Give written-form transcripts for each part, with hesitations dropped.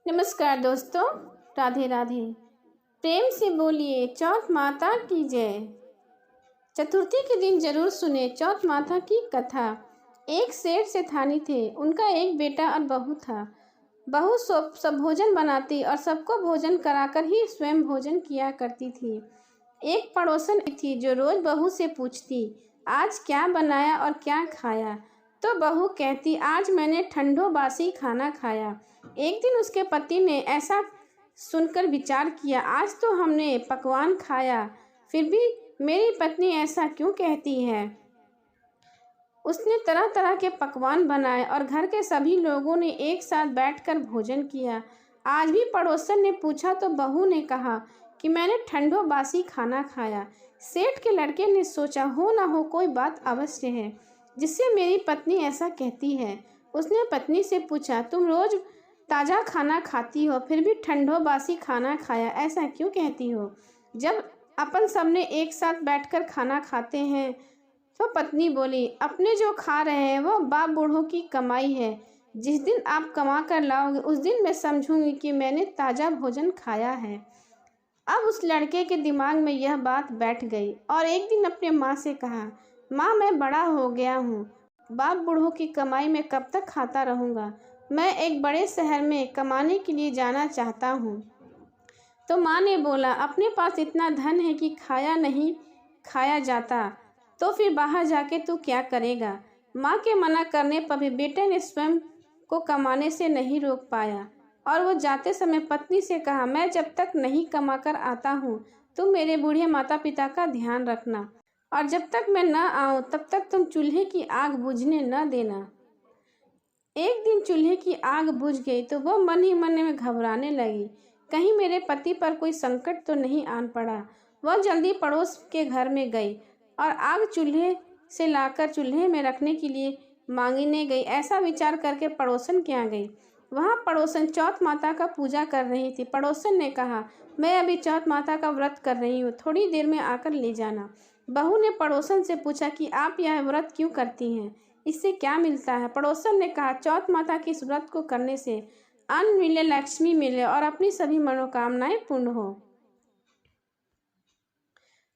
नमस्कार दोस्तों, राधे राधे। प्रेम से बोलिए चौथ माता की जय। चतुर्थी के दिन जरूर सुने चौथ माता की कथा। एक सेठ सेठानी थे, उनका एक बेटा और बहू था। बहू सब भोजन बनाती और सबको भोजन कराकर ही स्वयं भोजन किया करती थी। एक पड़ोसन थी जो रोज बहू से पूछती, आज क्या बनाया और क्या खाया। तो बहू कहती, आज मैंने ठंडो बासी खाना खाया। एक दिन उसके पति ने ऐसा सुनकर विचार किया, आज तो हमने पकवान खाया, फिर भी मेरी पत्नी ऐसा क्यों कहती है। उसने तरह तरह के पकवान बनाए और घर के सभी लोगों ने एक साथ बैठकर भोजन किया। आज भी पड़ोसन ने पूछा तो बहू ने कहा कि मैंने ठंडो बासी खाना खाया। सेठ के लड़के ने सोचा, हो ना हो कोई बात अवश्य है जिससे मेरी पत्नी ऐसा कहती है। उसने पत्नी से पूछा, तुम रोज ताज़ा खाना खाती हो, फिर भी ठंडो बासी खाना खाया ऐसा क्यों कहती हो। जब अपन सबने एक साथ बैठकर खाना खाते हैं। तो पत्नी बोली, अपने जो खा रहे हैं वो बाप बूढ़ों की कमाई है। जिस दिन आप कमा कर लाओगे उस दिन मैं समझूंगी कि मैंने ताज़ा भोजन खाया है। अब उस लड़के के दिमाग में यह बात बैठ गई और एक दिन अपने माँ से कहा, माँ मैं बड़ा हो गया हूँ, बाप बूढ़ों की कमाई में कब तक खाता रहूँगा। मैं एक बड़े शहर में कमाने के लिए जाना चाहता हूँ। तो माँ ने बोला, अपने पास इतना धन है कि खाया नहीं खाया जाता, तो फिर बाहर जाके तू क्या करेगा। माँ के मना करने पर भी बेटे ने स्वयं को कमाने से नहीं रोक पाया और वो जाते समय पत्नी से कहा, मैं जब तक नहीं कमा कर आता हूँ तुम मेरे बूढ़े माता पिता का ध्यान रखना और जब तक मैं न आऊँ तब तक तुम चूल्हे की आग बुझने न देना। एक दिन चूल्हे की आग बुझ गई तो वह मन ही मन में घबराने लगी, कहीं मेरे पति पर कोई संकट तो नहीं आन पड़ा। वह जल्दी पड़ोस के घर में गई और आग चूल्हे से लाकर चूल्हे में रखने के लिए मांगने गई। ऐसा विचार करके पड़ोसन के यहाँ गई। वहाँ पड़ोसन चौथ माता का पूजा कर रही थी। पड़ोसन ने कहा, मैं अभी चौथ माता का व्रत कर रही हूँ, थोड़ी देर में आकर ले जाना। बहू ने पड़ोसन से पूछा कि आप यह व्रत क्यों करती हैं, इससे क्या मिलता है। पड़ोसन ने कहा, चौथ माता की इस व्रत को करने से अन्न मिले, लक्ष्मी मिले और अपनी सभी मनोकामनाएं पूर्ण हो।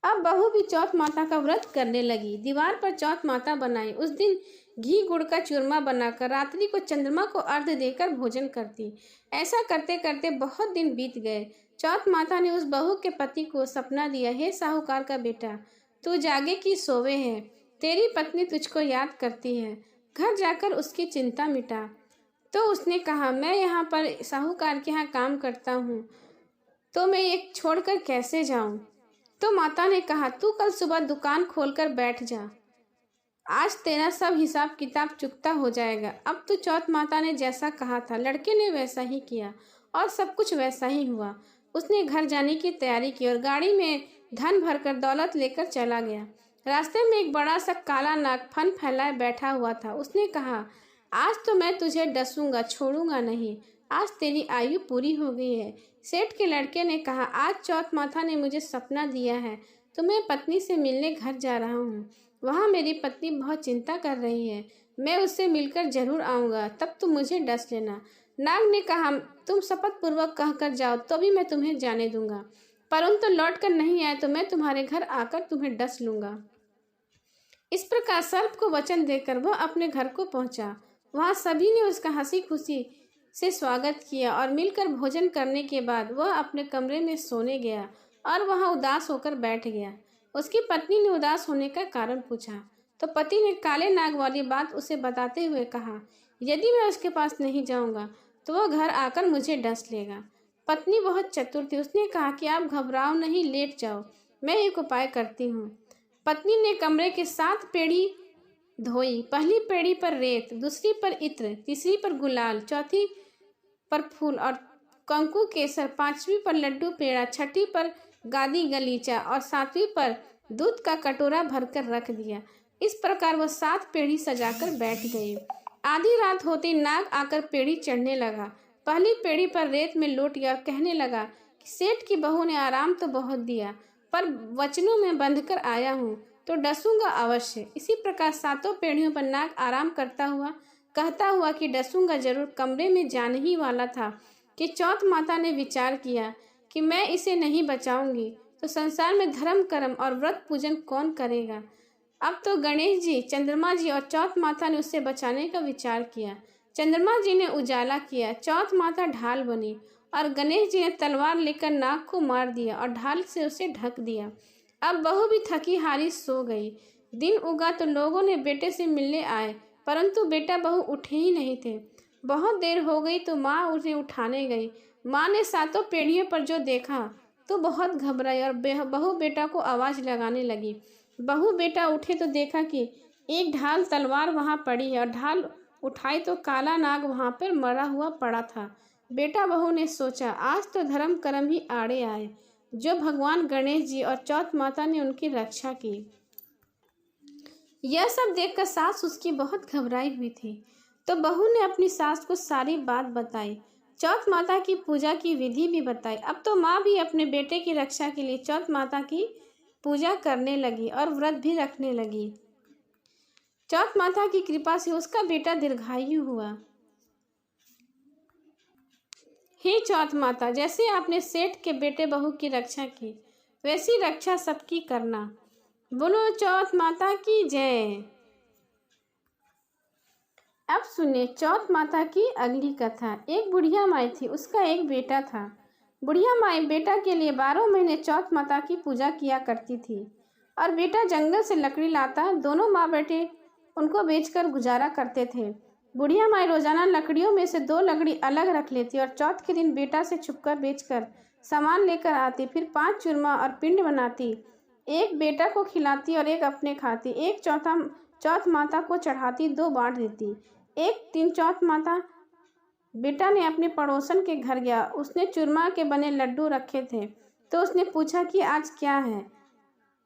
अब बहू भी चौथ माता का व्रत करने लगी। दीवार पर चौथ माता बनाई। उस दिन घी गुड़ का चूरमा बनाकर रात्रि को चंद्रमा को अर्घ्य देकर भोजन करती। ऐसा करते करते बहुत दिन बीत गए। चौथ माता ने उस बहू के पति को सपना दिया, हे साहूकार का बेटा, तू जागे कि सोवे है, तेरी पत्नी तुझको याद करती है, घर जाकर उसकी चिंता मिटा। तो उसने कहा, मैं यहाँ पर साहूकार के यहाँ काम करता हूँ, तो मैं एक छोड़कर कैसे जाऊँ। तो माता ने कहा, तू कल सुबह दुकान खोलकर बैठ जा, आज तेरा सब हिसाब किताब चुकता हो जाएगा। अब तो चौथ माता ने जैसा कहा था लड़के ने वैसा ही किया और सब कुछ वैसा ही हुआ। उसने घर जाने की तैयारी की और गाड़ी में धन भरकर दौलत लेकर चला गया। रास्ते में एक बड़ा सा काला नाग फन फैलाए बैठा हुआ था। उसने कहा, आज तो मैं तुझे डसूंगा, छोड़ूंगा नहीं, आज तेरी आयु पूरी हो गई है। सेठ के लड़के ने कहा, आज चौथ माता ने मुझे सपना दिया है, तो मैं पत्नी से मिलने घर जा रहा हूँ। वहाँ मेरी पत्नी बहुत चिंता कर रही है, मैं उससे मिलकर जरूर आऊँगा, तब तुम मुझे डस लेना। नाग ने कहा, तुम शपथ पूर्वक कहकर जाओ तो भी मैं तुम्हें जाने दूंगा, परंतु लौट कर नहीं आए तो मैं तुम्हारे घर आकर तुम्हें डस लूंगा। इस प्रकार सर्प को वचन देकर वह अपने घर को पहुंचा। वहां सभी ने उसका हंसी खुशी से स्वागत किया और मिलकर भोजन करने के बाद वह अपने कमरे में सोने गया और वहां उदास होकर बैठ गया। उसकी पत्नी ने उदास होने का कारण पूछा तो पति ने काले नाग वाली बात उसे बताते हुए कहा, यदि मैं उसके पास नहीं जाऊंगा तो वह घर आकर मुझे डस लेगा। पत्नी बहुत चतुर थी। उसने कहा कि आप घबराओ नहीं, लेट जाओ, मैं एक उपाय करती हूँ। पत्नी ने कमरे के 7 पेड़ी धोई। पहली पेड़ी पर रेत, दूसरी पर इत्र, तीसरी पर गुलाल, चौथी पर फूल और कंकु केसर, 5वीं पर लड्डू पेड़ा, 6ठी पर गादी गलीचा और 7वीं पर दूध का कटोरा भरकर रख दिया। इस प्रकार वह 7 पेड़ी सजाकर बैठ गई। आधी रात होती नाग आकर पेड़ी चढ़ने लगा। पहली पेड़ी पर रेत में लौट गया और कहने लगा कि सेठ की बहू ने आराम तो बहुत दिया, पर वचनों में बंधकर आया हूँ तो डसूंगा अवश्य। इसी प्रकार 7 पेड़ियों पर नाग आराम करता हुआ कहता हुआ कि डसूंगा जरूर कमरे में जाने ही वाला था कि चौथ माता ने विचार किया कि मैं इसे नहीं बचाऊंगी तो संसार में धर्म कर्म और व्रत पूजन कौन करेगा। अब तो गणेश जी, चंद्रमा जी और चौथ माता ने उसे बचाने का विचार किया। चंद्रमा जी ने उजाला किया, चौथ माता ढाल बनी और गणेश जी ने तलवार लेकर नाग को मार दिया और ढाल से उसे ढक दिया। अब बहू भी थकी हारी सो गई। दिन उगा तो लोगों ने बेटे से मिलने आए, परंतु बेटा बहू उठे ही नहीं थे। बहुत देर हो गई तो माँ उन्हें उठाने गई। माँ ने सातों पीढ़ियों पर जो देखा तो बहुत घबराई और बहू बेटा को आवाज़ लगाने लगी। बहू बेटा उठे तो देखा कि एक ढाल तलवार वहाँ पड़ी है और ढाल उठाई तो काला नाग वहाँ पर मरा हुआ पड़ा था। बेटा बहू ने सोचा, आज तो धर्म कर्म ही आड़े आए, जो भगवान गणेश जी और चौथ माता ने उनकी रक्षा की। यह सब देखकर सास उसकी बहुत घबराई हुई थी, तो बहू ने अपनी सास को सारी बात बताई, चौथ माता की पूजा की विधि भी बताई। अब तो माँ भी अपने बेटे की रक्षा के लिए चौथ माता की पूजा करने लगी और व्रत भी रखने लगी। चौथ माता की कृपा से उसका बेटा दीर्घायु हुआ। हे चौथ माता, जैसे आपने सेठ के बेटे बहू की रक्षा की, वैसी रक्षा सबकी करना। बोलो चौथ माता की जय। अब सुनिए चौथ माता की अगली कथा। एक बुढ़िया माई थी, उसका एक बेटा था। बुढ़िया माई बेटा के लिए 12 महीने चौथ माता की पूजा किया करती थी और बेटा जंगल से लकड़ी लाता। दोनों माँ बेटे उनको बेचकर गुजारा करते थे। बुढ़िया माई रोजाना लकड़ियों में से 2 लकड़ी अलग रख लेती और चौथ के दिन बेटा से छुपकर बेचकर सामान लेकर आती। फिर 5 चूरमा और पिंड बनाती, एक बेटा को खिलाती और एक अपने खाती। एक चौथ माता को चढ़ाती, 2 बांट देती। एक दिन चौथ माता बेटा ने अपने पड़ोसन के घर गया। उसने चूरमा के बने लड्डू रखे थे, तो उसने पूछा कि आज क्या है,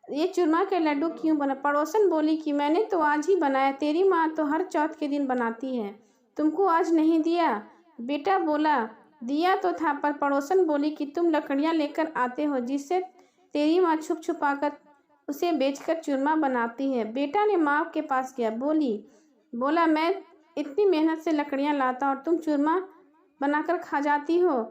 ये चूरमा के लड्डू क्यों बना। पड़ोसन बोली कि मैंने तो आज ही बनाया, तेरी माँ तो हर चौथ के दिन बनाती है, तुमको आज नहीं दिया। बेटा बोला दिया तो था, पर पड़ोसन बोली कि तुम लकड़ियाँ लेकर आते हो जिससे तेरी माँ छुप छुपा कर उसे बेचकर चूरमा बनाती है। बेटा ने माँ के पास गया, बोला मैं इतनी मेहनत से लकड़ियाँ लाता और तुम चूरमा बनाकर खा जाती हो,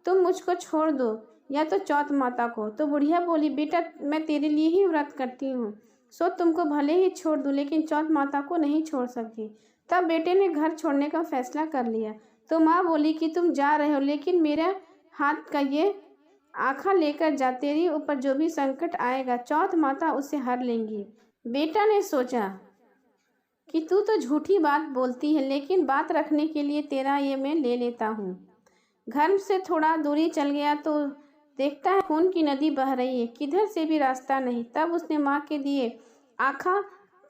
तुम मुझको छोड़ दो या तो चौथ माता को। तो बुढ़िया बोली बेटा मैं तेरे लिए ही व्रत करती हूँ, सो तुमको भले ही छोड़ दूँ, लेकिन चौथ माता को नहीं छोड़ सकती। तब बेटे ने घर छोड़ने का फैसला कर लिया। तो माँ बोली कि तुम जा रहे हो, लेकिन मेरा हाथ का ये आँखा लेकर जा, तेरी ऊपर जो भी संकट आएगा चौथ माता उसे हर लेंगी। बेटा ने सोचा कि तू तो झूठी बात बोलती है, लेकिन बात रखने के लिए तेरा ये मैं ले लेता हूँ। घर से थोड़ा दूरी चल गया तो देखता है खून की नदी बह रही है, किधर से भी रास्ता नहीं। तब उसने माँ के दिए आँखा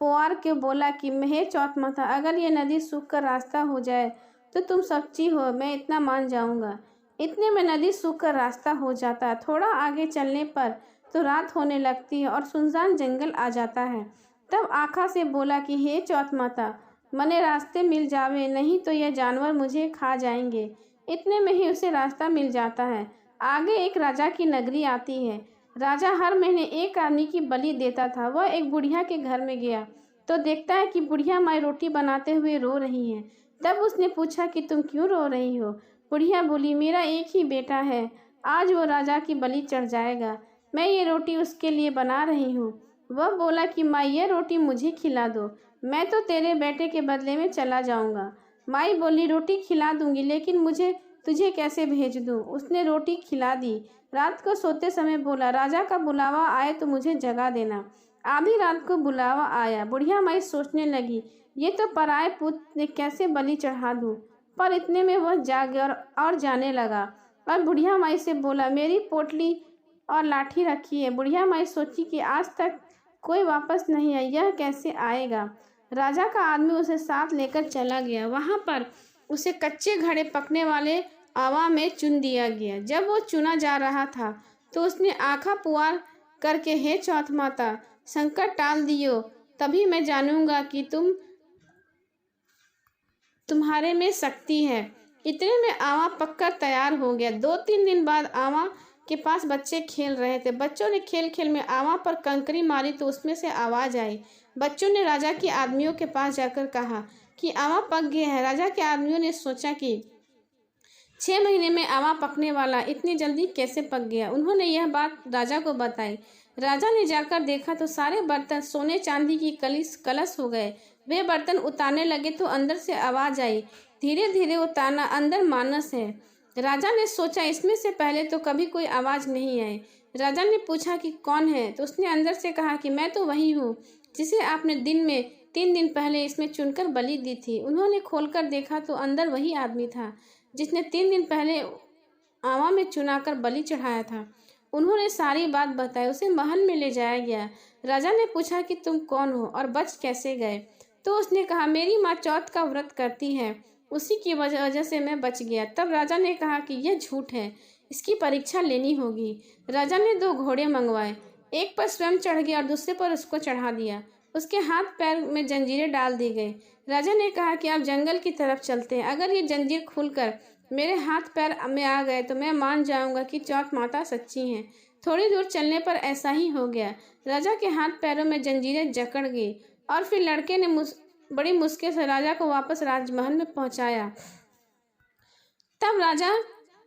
पुआर के बोला कि हे चौथ माता, अगर ये नदी सूख कर रास्ता हो जाए तो तुम सच्ची हो, मैं इतना मान जाऊँगा। इतने में नदी सूख कर रास्ता हो जाता है। थोड़ा आगे चलने पर तो रात होने लगती है और सुनसान जंगल आ जाता है। तब आँखा से बोला कि हे चौथ माता, मने रास्ते मिल जावे, नहीं तो यह जानवर मुझे खा जाएंगे। इतने में ही उसे रास्ता मिल जाता है। आगे एक राजा की नगरी आती है। राजा हर महीने एक आदमी की बलि देता था। वह एक बुढ़िया के घर में गया तो देखता है कि बुढ़िया माँ रोटी बनाते हुए रो रही है। तब उसने पूछा कि तुम क्यों रो रही हो। बुढ़िया बोली मेरा एक ही बेटा है, आज वो राजा की बलि चढ़ जाएगा, मैं ये रोटी उसके लिए बना रही हूँ। वह बोला कि माँ ये रोटी मुझे खिला दो, मैं तो तेरे बेटे के बदले में चला जाऊँगा। माई बोली रोटी खिला दूंगी, लेकिन मुझे तुझे कैसे भेज दूँ। उसने रोटी खिला दी। रात को सोते समय बोला राजा का बुलावा आए तो मुझे जगा देना। आधी रात को बुलावा आया। बुढ़िया माई सोचने लगी ये तो पराए पुत्र ने कैसे बलि चढ़ा दूँ, पर इतने में वह जाग गया और जाने लगा और बुढ़िया माई से बोला मेरी पोटली और लाठी रखी है। बुढ़िया माई सोची कि आज तक कोई वापस नहीं आया, यह कैसे आएगा। राजा का आदमी उसे साथ लेकर चला गया। वहाँ पर उसे कच्चे घड़े पकने वाले आवा में चुन दिया गया। जब वो चुना जा रहा था तो उसने आँखा पुआर करके हे चौथ माता, संकट टाल दियो, तभी मैं जानूंगा कि तुम्हारे में शक्ति है। इतने में आवा पककर तैयार हो गया। 2-3 दिन बाद आवा के पास बच्चे खेल रहे थे। बच्चों ने खेल खेल में आवा पर कंकरी मारी तो उसमें से आवाज़ आई। बच्चों ने राजा के आदमियों के पास जाकर कहा कि आवा पक गया है। राजा के आदमियों ने सोचा कि 6 महीने में आवा पकने वाला इतनी जल्दी कैसे पक गया। उन्होंने यह बात राजा को बताई। राजा ने जाकर देखा तो सारे बर्तन सोने चांदी की कलश हो गए। वे बर्तन उतारने लगे तो अंदर से आवाज आई, धीरे धीरे उतारना, अंदर मानस है। राजा ने सोचा इसमें से पहले तो कभी कोई आवाज नहीं आई। राजा ने पूछा कि कौन है, तो उसने अंदर से कहा कि मैं तो वही हूँ जिसे आपने 3 दिन पहले इसमें चुनकर बलि दी थी। उन्होंने खोलकर देखा तो अंदर वही आदमी था जिसने 3 दिन पहले आवा में चुनाकर बलि चढ़ाया था। उन्होंने सारी बात बताई। उसे महल में ले जाया गया। राजा ने पूछा कि तुम कौन हो और बच कैसे गए। तो उसने कहा, मेरी माँ चौथ का व्रत करती है, उसी की वजह से मैं बच गया। तब राजा ने कहा कि यह झूठ है, इसकी परीक्षा लेनी होगी। राजा ने 2 घोड़े मंगवाए, एक पर स्वयं चढ़ गया और दूसरे पर उसको चढ़ा दिया। उसके हाथ पैर में जंजीरें डाल दी गई। राजा ने कहा कि आप जंगल की तरफ चलते हैं। अगर ये जंजीर खुलकर मेरे हाथ पैर में आ गए तो मैं मान जाऊंगा कि चौथ माता सच्ची हैं। थोड़ी दूर चलने पर ऐसा ही हो गया। राजा के हाथ पैरों में जंजीरें जकड़ गई और फिर लड़के ने बड़ी मुश्किल से राजा को वापस राजमहल में पहुंचाया। तब राजा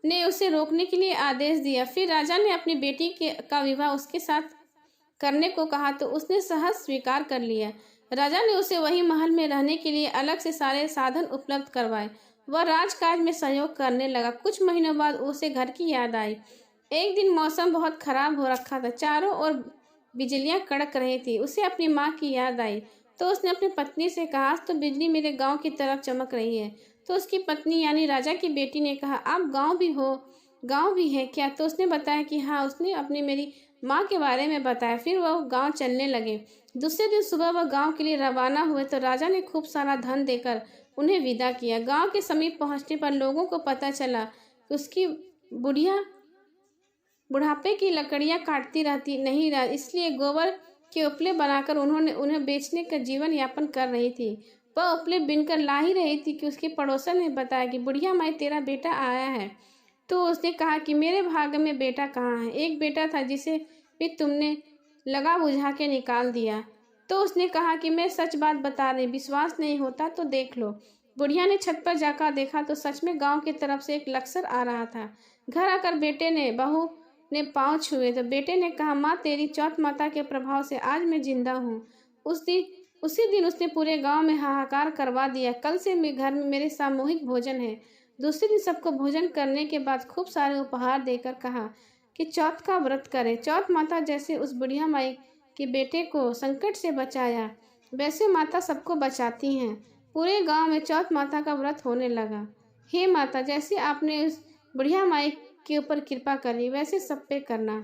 ने उसे रोकने के लिए आदेश दिया। फिर राजा ने अपनी बेटी का विवाह उसके साथ करने को कहा तो उसने सहज स्वीकार कर लिया। राजा ने उसे वही महल में रहने के लिए अलग से सारे साधन उपलब्ध करवाए। वह राजकाज में सहयोग करने लगा। कुछ महीनों बाद उसे घर की याद आई। एक दिन मौसम बहुत खराब हो रखा था, चारों ओर बिजलियां कड़क रही थी। उसे अपनी माँ की याद आई तो उसने अपनी पत्नी से कहा, आज तो बिजली मेरे गांव की तरफ चमक रही है। तो उसकी पत्नी यानी राजा की बेटी ने कहा, आप गांव भी है क्या? तो उसने बताया कि हाँ। उसने अपनी मेरी माँ के बारे में बताया। फिर वह गांव चलने लगे। दूसरे दिन सुबह वह गांव के लिए रवाना हुए तो राजा ने खूब सारा धन देकर उन्हें विदा किया। गांव के समीप पहुंचने पर लोगों को पता चला कि उसकी बुढ़िया बुढ़ापे की लकड़ियां काटती रहती नहीं रहा, इसलिए गोबर के उपले बनाकर उन्हें बेचने का जीवन यापन कर रही थी। वह उपले बिनकर ला ही रही थी कि उसके पड़ोसन ने बताया कि बुढ़िया माई, तेरा बेटा आया है। तो उसने कहा कि मेरे भाग्य में बेटा कहाँ है? एक बेटा था जिसे भी तुमने लगा बुझा के निकाल दिया। तो उसने कहा कि मैं सच बात बता रही, विश्वास नहीं होता तो देख लो। बुढ़िया ने छत पर जाकर देखा तो सच में गांव की तरफ से एक लक्सर आ रहा था। घर आकर बहू ने पाँव छुए तो बेटे ने कहा, माँ, तेरी चौथ माता के प्रभाव से आज मैं जिंदा हूँ। उसी दिन उसने पूरे गांव में हाहाकार करवा दिया। कल से घर में मेरे सामूहिक भोजन है। दूसरे दिन सबको भोजन करने के बाद खूब सारे उपहार देकर कहा कि चौथ का व्रत करें। चौथ माता जैसे उस बुढ़िया माई के बेटे को संकट से बचाया, वैसे माता सबको बचाती हैं। पूरे गांव में चौथ माता का व्रत होने लगा। हे माता, जैसे आपने उस बुढ़िया माई के ऊपर कृपा करी वैसे सब पे करना।